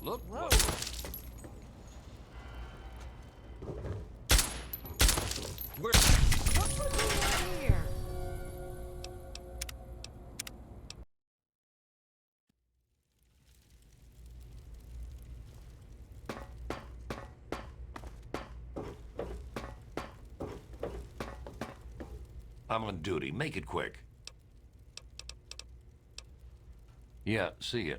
Look Whoa. Where? Look what's over here. I'm on duty. Make it quick. Yeah, see ya.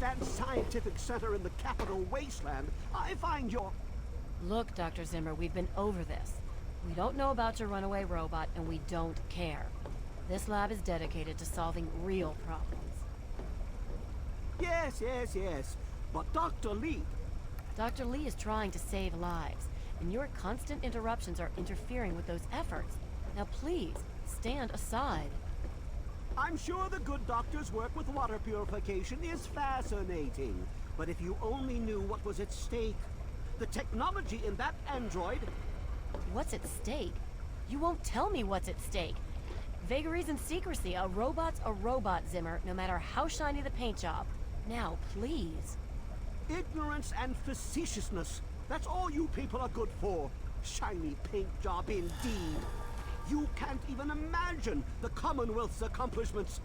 distant scientific center in the capital wasteland, I find your... Look, Dr. Zimmer, we've been over this. We don't know about your runaway robot, and we don't care. This lab is dedicated to solving real problems. Yes. But Dr. Lee... Dr. Lee is trying to save lives, and your constant interruptions are interfering with those efforts. Now please, stand aside. I'm sure the good doctor's work with water purification is fascinating. But if you only knew what was at stake, the technology in that android... What's at stake? You won't tell me what's at stake. Vagaries and secrecy. A robot's a robot, Zimmer, no matter how shiny the paint job. Now, please. Ignorance and facetiousness. That's all you people are good for. Shiny paint job indeed. You can't even imagine the Commonwealth's accomplishments.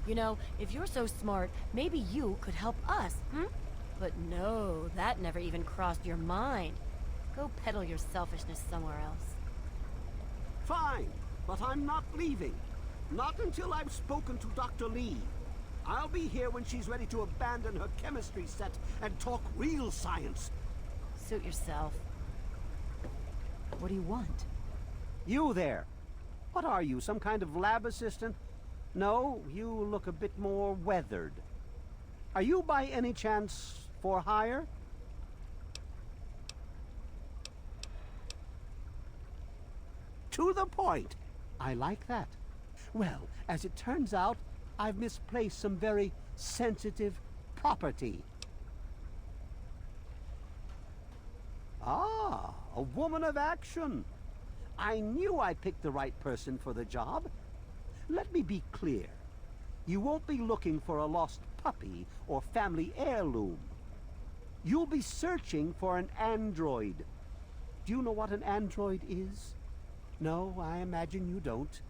You know, if you're so smart, maybe you could help us, But no, that never even crossed your mind. Go peddle your selfishness somewhere else. Fine, but I'm not leaving. Not until I've spoken to Dr. Lee. I'll be here when she's ready to abandon her chemistry set and talk real science. Suit yourself. What do you want? You there. What are you, some kind of lab assistant? No, you look a bit more weathered. Are you by any chance for hire? To the point. I like that. Well, as it turns out, I've misplaced some very sensitive property. Ah, a woman of action. I knew I picked the right person for the job. Let me be clear. You won't be looking for a lost puppy or family heirloom. You'll be searching for an android. Do you know what an android is? No, I imagine you don't.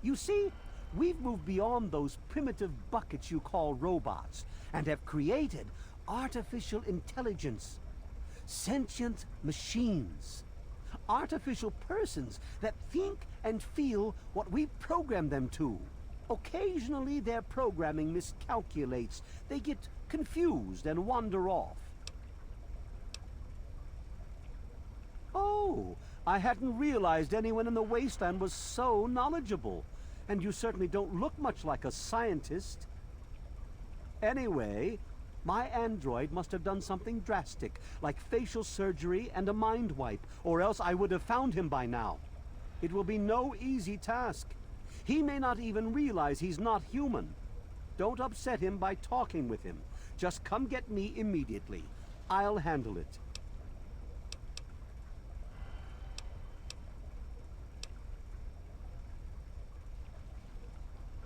You see, we've moved beyond those primitive buckets you call robots and have created artificial intelligence, sentient machines, artificial persons that think and feel what we program them to. Occasionally their programming miscalculates. They get confused and wander off. Oh, I hadn't realized anyone in the wasteland was so knowledgeable. And you certainly don't look much like a scientist. Anyway, my android must have done something drastic, like facial surgery and a mind wipe, or else I would have found him by now. It will be no easy task. He may not even realize he's not human. Don't upset him by talking with him. Just come get me immediately. I'll handle it.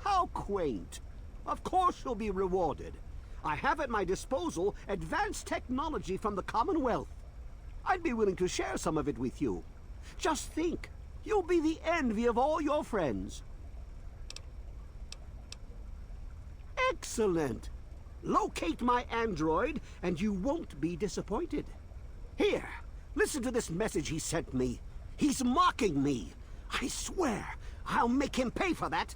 How quaint. Of course you'll be rewarded. I have at my disposal advanced technology from the Commonwealth. I'd be willing to share some of it with you. Just think, you'll be the envy of all your friends. Excellent. Locate my android and you won't be disappointed. Here, listen to this message he sent me. He's mocking me. I swear, I'll make him pay for that.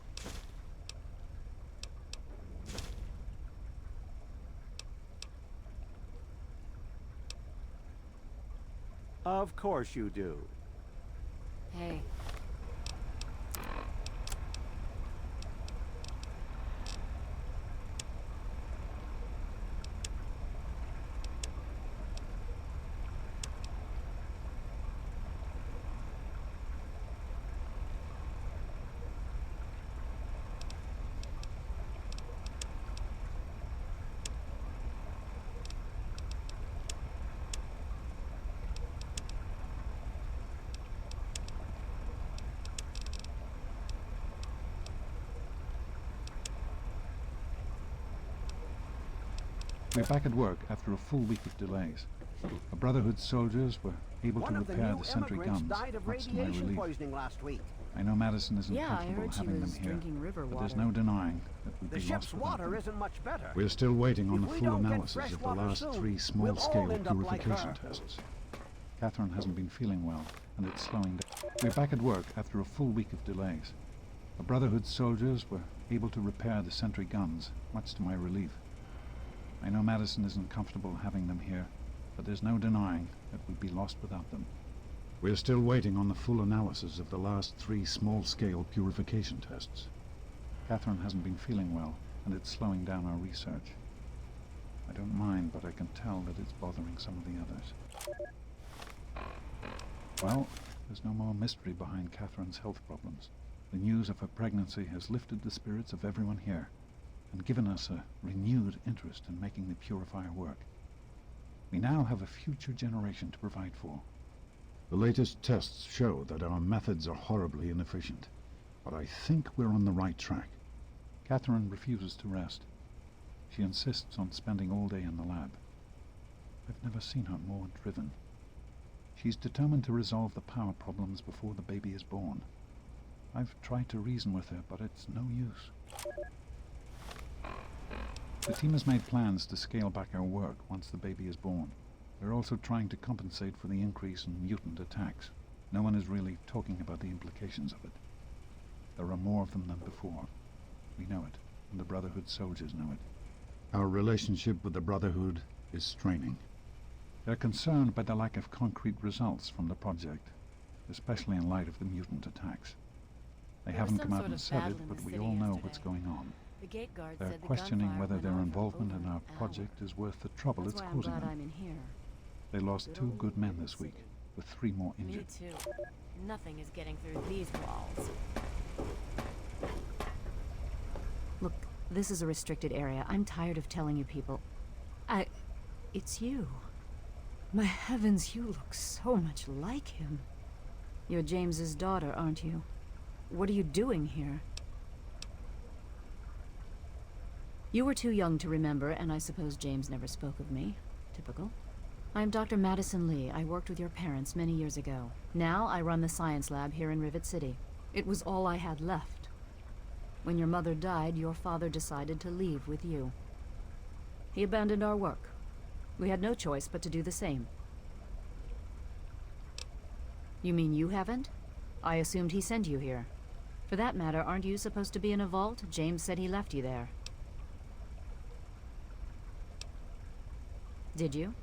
Of course you do. Hey. We're back at work after a full week of delays. The Brotherhood soldiers were able to repair the sentry guns, died of much to my radiation relief. poisoning last week. I know Madison isn't Yeah, I comfortable heard she having them was here, drinking river but there's water. no denying that we'd The be lost ship's without water them. isn't much better. We're still waiting on If the we full don't get analysis fresh of the water last soon, 3 we'll small-scale all end up like purification her. tests. Catherine hasn't been feeling well, and it's slowing down. We're back at work after a full week of delays. The Brotherhood soldiers were able to repair the sentry guns, much to my relief. I know Madison isn't comfortable having them here, but there's no denying that we'd be lost without them. We're still waiting on the full analysis of the last 3 small-scale purification tests. Catherine hasn't been feeling well, and it's slowing down our research. I don't mind, but I can tell that it's bothering some of the others. Well, there's no more mystery behind Catherine's health problems. The news of her pregnancy has lifted the spirits of everyone here, and given us a renewed interest in making the purifier work. We now have a future generation to provide for. The latest tests show that our methods are horribly inefficient, but I think we're on the right track. Catherine refuses to rest. She insists on spending all day in the lab. I've never seen her more driven. She's determined to resolve the power problems before the baby is born. I've tried to reason with her, but it's no use. The team has made plans to scale back our work once the baby is born. We're also trying to compensate for the increase in mutant attacks. No one is really talking about the implications of it. There are more of them than before. We know it, and the Brotherhood soldiers know it. Our relationship with the Brotherhood is straining. They're concerned by the lack of concrete results from the project, especially in light of the mutant attacks. They haven't come out and said it, but we all know what's going on. The gate guard They're said the questioning gunfire whether went their on for involvement over in our an hour. project is worth the trouble That's it's why I'm causing glad them. I'm in here. They lost 2 good men this week, with 3 more Me injured. too. Nothing is getting through these walls. Look, this is a restricted area. I'm tired of telling you people. It's you. My heavens, you look so much like him. You're James's daughter, aren't you? What are you doing here? You were too young to remember, and I suppose James never spoke of me. Typical. I'm Dr. Madison Lee. I worked with your parents many years ago. Now I run the science lab here in Rivet City. It was all I had left. When your mother died, your father decided to leave with you. He abandoned our work. We had no choice but to do the same. You mean you haven't? I assumed he sent you here. For that matter, aren't you supposed to be in a vault? James said he left you there. Did you?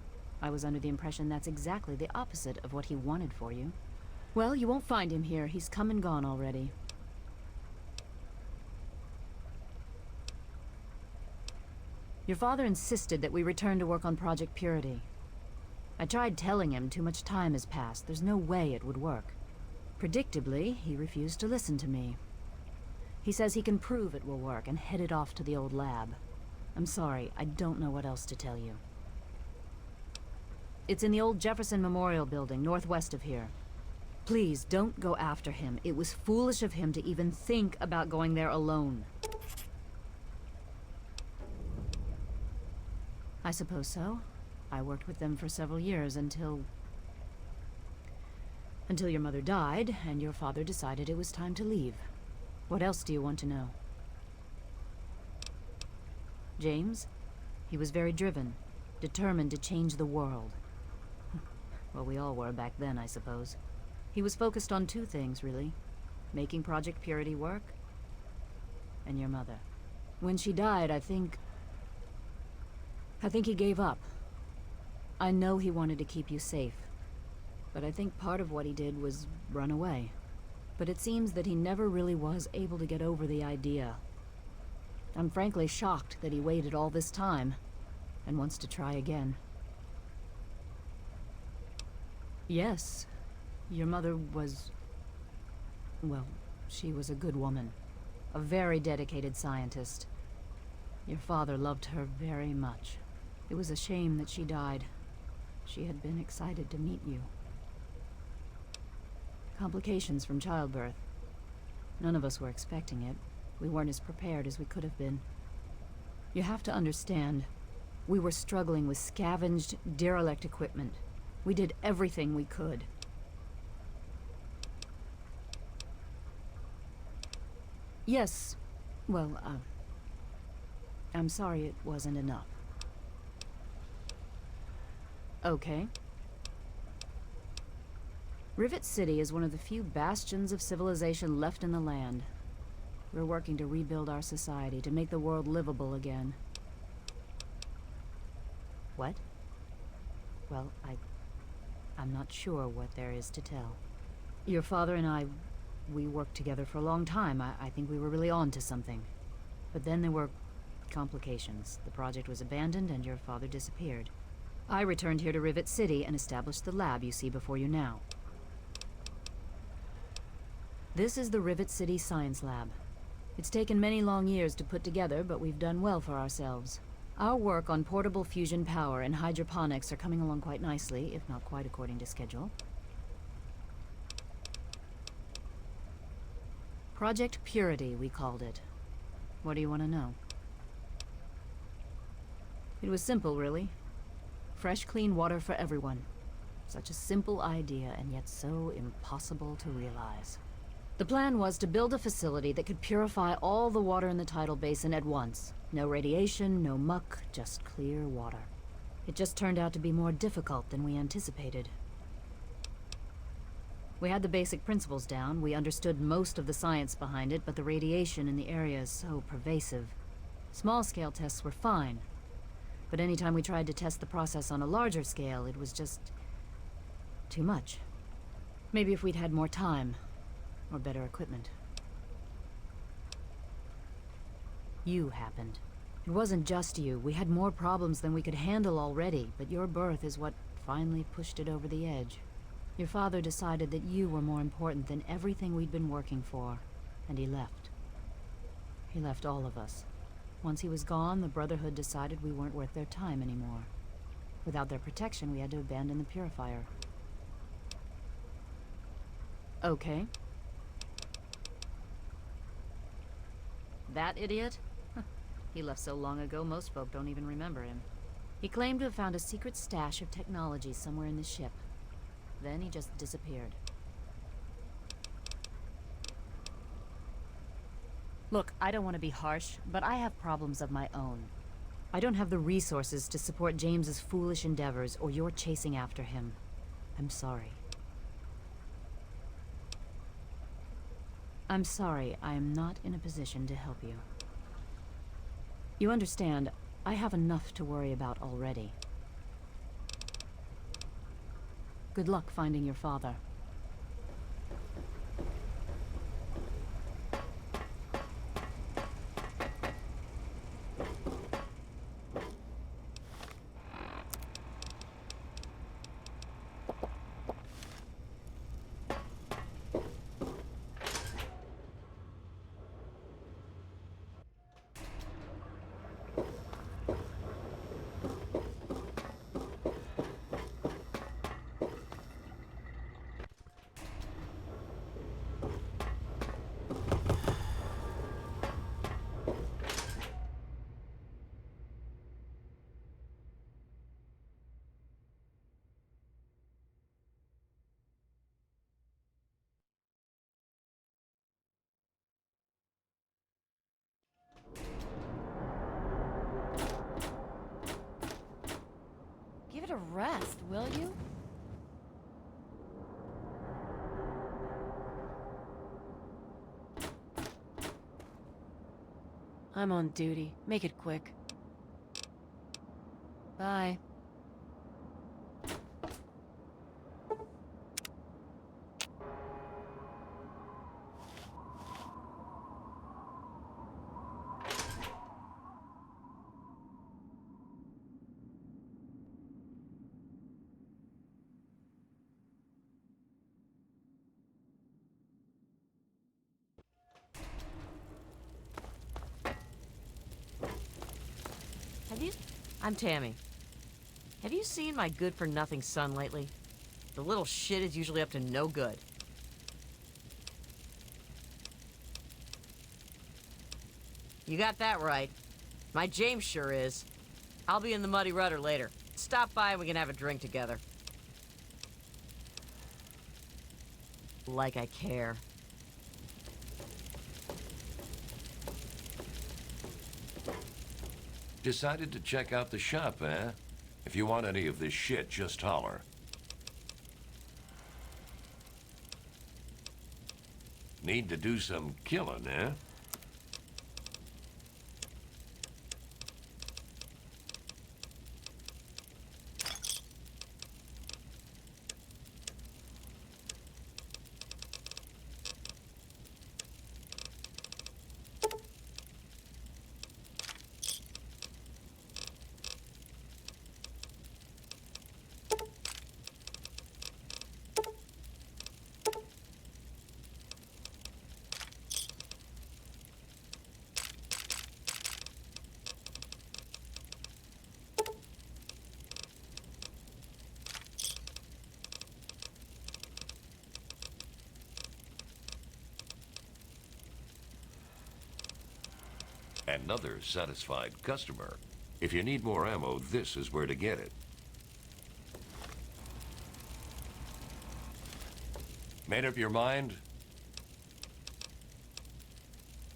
I was under the impression that's exactly the opposite of what he wanted for you. Well, you won't find him here. He's come and gone already. Your father insisted that we return to work on Project Purity. I tried telling him too much time has passed. There's no way it would work. Predictably, he refused to listen to me. He says he can prove it will work and headed off to the old lab. I'm sorry, I don't know what else to tell you. It's in the old Jefferson Memorial Building, northwest of here. Please, don't go after him. It was foolish of him to even think about going there alone. I suppose so. I worked with them for several years until your mother died, and your father decided it was time to leave. What else do you want to know? James? He was very driven, determined to change the world. Well, we all were back then, I suppose. He was focused on 2 things, really. Making Project Purity work, and your mother. When she died, I think he gave up. I know he wanted to keep you safe, but I think part of what he did was run away. But it seems that he never really was able to get over the idea. I'm frankly shocked that he waited all this time, and wants to try again. Yes, your mother was... well, she was a good woman. A very dedicated scientist. Your father loved her very much. It was a shame that she died. She had been excited to meet you. Complications from childbirth. None of us were expecting it. We weren't as prepared as we could have been. You have to understand, we were struggling with scavenged, derelict equipment. We did everything we could. Yes, well, I'm sorry it wasn't enough. Okay. Rivet City is one of the few bastions of civilization left in the land. We're working to rebuild our society, to make the world livable again. What? Well, I'm not sure what there is to tell. Your father and I, we worked together for a long time. I think we were really on to something. But then there were complications. The project was abandoned and your father disappeared. I returned here to Rivet City and established the lab you see before you now. This is the Rivet City Science Lab. It's taken many long years to put together, but we've done well for ourselves. Our work on portable fusion power and hydroponics are coming along quite nicely, if not quite according to schedule. Project Purity, we called it. What do you want to know? It was simple, really. Fresh, clean water for everyone. Such a simple idea, and yet so impossible to realize. The plan was to build a facility that could purify all the water in the tidal basin at once. No radiation, no muck, just clear water. It just turned out to be more difficult than we anticipated. We had the basic principles down, we understood most of the science behind it, but the radiation in the area is so pervasive. Small-scale tests were fine, but anytime we tried to test the process on a larger scale, it was just too much. Maybe if we'd had more time, or better equipment. You happened. It wasn't just you. We had more problems than we could handle already, but your birth is what finally pushed it over the edge. Your father decided that you were more important than everything we'd been working for, and he left. He left all of us. Once he was gone, the Brotherhood decided we weren't worth their time anymore. Without their protection, we had to abandon the purifier. Okay. That idiot? He left so long ago, most folk don't even remember him. He claimed to have found a secret stash of technology somewhere in the ship. Then he just disappeared. Look, I don't want to be harsh, but I have problems of my own. I don't have the resources to support James's foolish endeavors, or your chasing after him. I'm sorry. I'm sorry, I am not in a position to help you. You understand, I have enough to worry about already. Good luck finding your father. Give it a rest, will you? I'm on duty. Make it quick. Bye. I'm Tammy. Have you seen my good-for-nothing son lately? The little shit is usually up to no good. You got that right. My James sure is. I'll be in the Muddy Rudder later. Stop by and we can have a drink together. Like I care. Decided to check out the shop, eh? If you want any of this shit, just holler. Need to do some killing, eh? Another satisfied customer. If you need more ammo, this is where to get it. Made up your mind?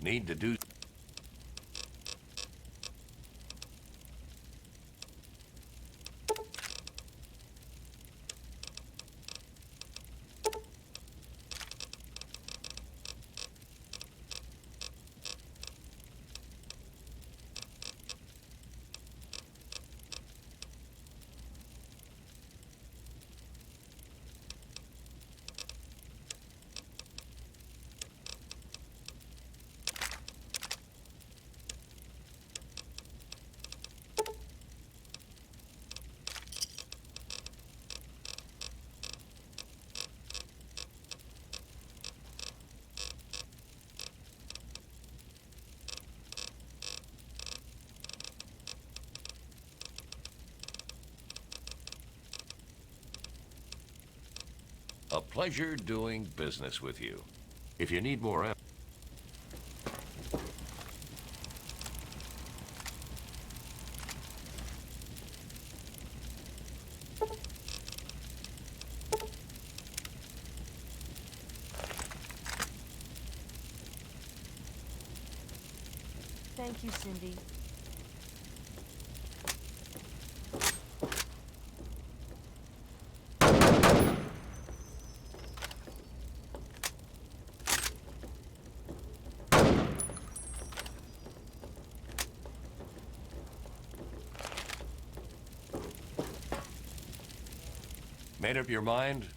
Need to do... A pleasure doing business with you. If you need more ammo... Thank you, Cindy. Made up your mind?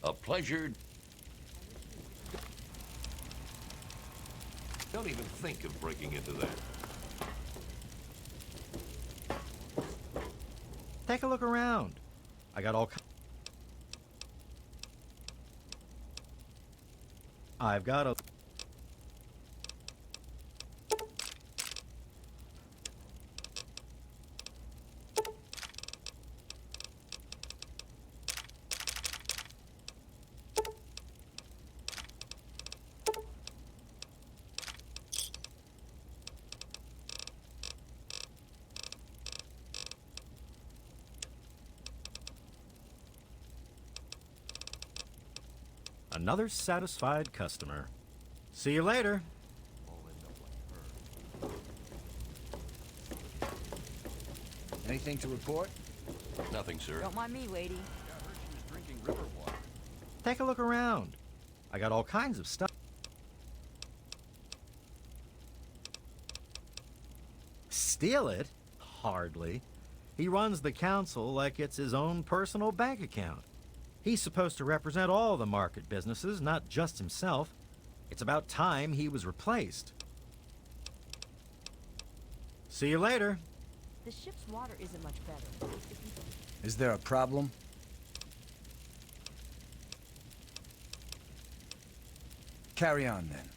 A pleasure. Don't even think of breaking into that. Take a look around. I got all I've got a another satisfied customer. See you later. Anything to report? Nothing, sir. Don't mind me, Wadey. Drinking river water. Take a look around. I got all kinds of stuff. Steal it? Hardly. He runs the council like it's his own personal bank account. He's supposed to represent all the market businesses, not just himself. It's about time he was replaced. See you later. The ship's water isn't much better. Is there a problem? Carry on then.